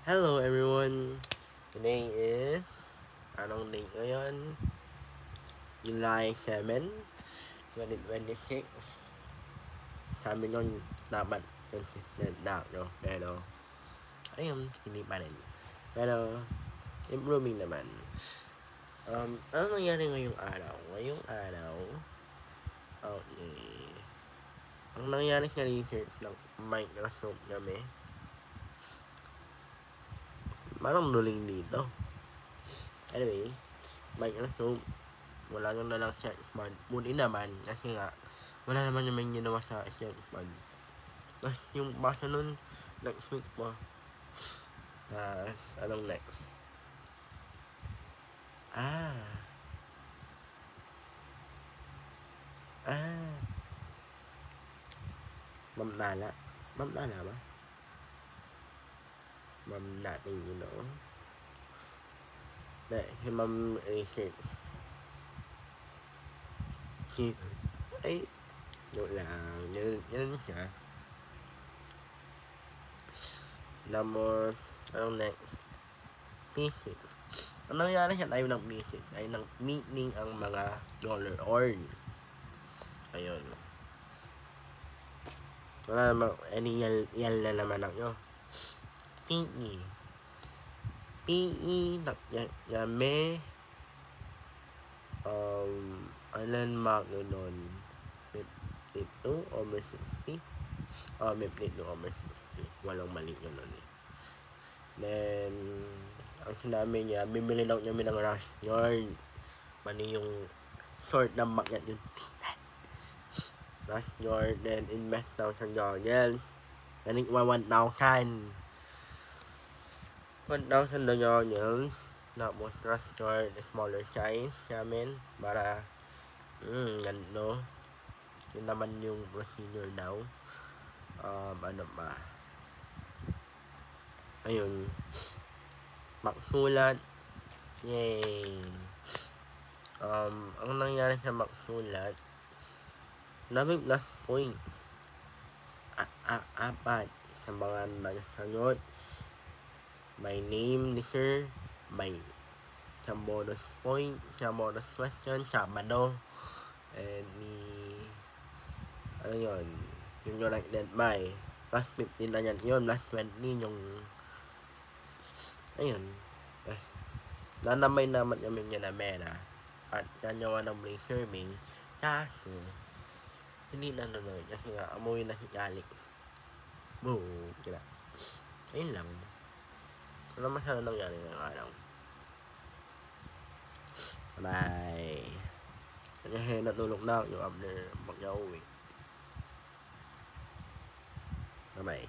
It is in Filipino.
Hello everyone! Today is, anong date ngayon? July 7, 2026. Sabi nyo dapat consistent daw, no? Pero, ayun, hindi pa rin. Pero, improving naman. Ano nangyari ngayong araw? Okay. Ang nangyari sa research ng Microsoft kami, parang duling dito. Anyway, Microsoft, wala nang nalang search fund. Buti naman, kasi nga, wala naman naman ginawa sa search fund. Tapos yung basa nun, next week pa. Anong next? Ah. Ma'am Nala. Ma'am Nala ba? Ma'am natin, you know. Si Ma'am Research. Ay, yun lang. Yun siya. Number, anong next? Physics. Ang nangyari sa tayo ng physics ay nang meeting ang mga dollar orn. Ayun. Wala naman, yal na naman ako. PE. Yame, Alan Magnon, 52 over 60. 52 over 60. Walang mali yun nun eh. Then, ang sinabi niya, bibili daw niya ng rush yarn. Mani yung short na magnet yun. Rush yarn, then invest daw sa goggles. Then, 1,000. 1,000 na goggles. Tapos, rush yarn, smaller size namin. Para, ganito. Yun naman yung procedure daw. Ano pa? Ayun. Maksulat. Yay! Ang nangyari sa maksulat, 9 plus point. Apat sa mga nagsagot. My name ni Sir, may sa bonus point, sa bonus question, Sabado. And ano yun, yung directed by. Plus 15 na yan yun, plus 20 yung, ayun. Nanamay naman kami niya na mera. At kanyawa ng brainstorming. Kaso, hindi nanonood kasi nga amoy na si Kalik. Boom! Kila. Ayun lang. Wala masyado nangyari ngayong araw. Bye! Kasi natulog na ako yung after mag-uwi. Bye-bye.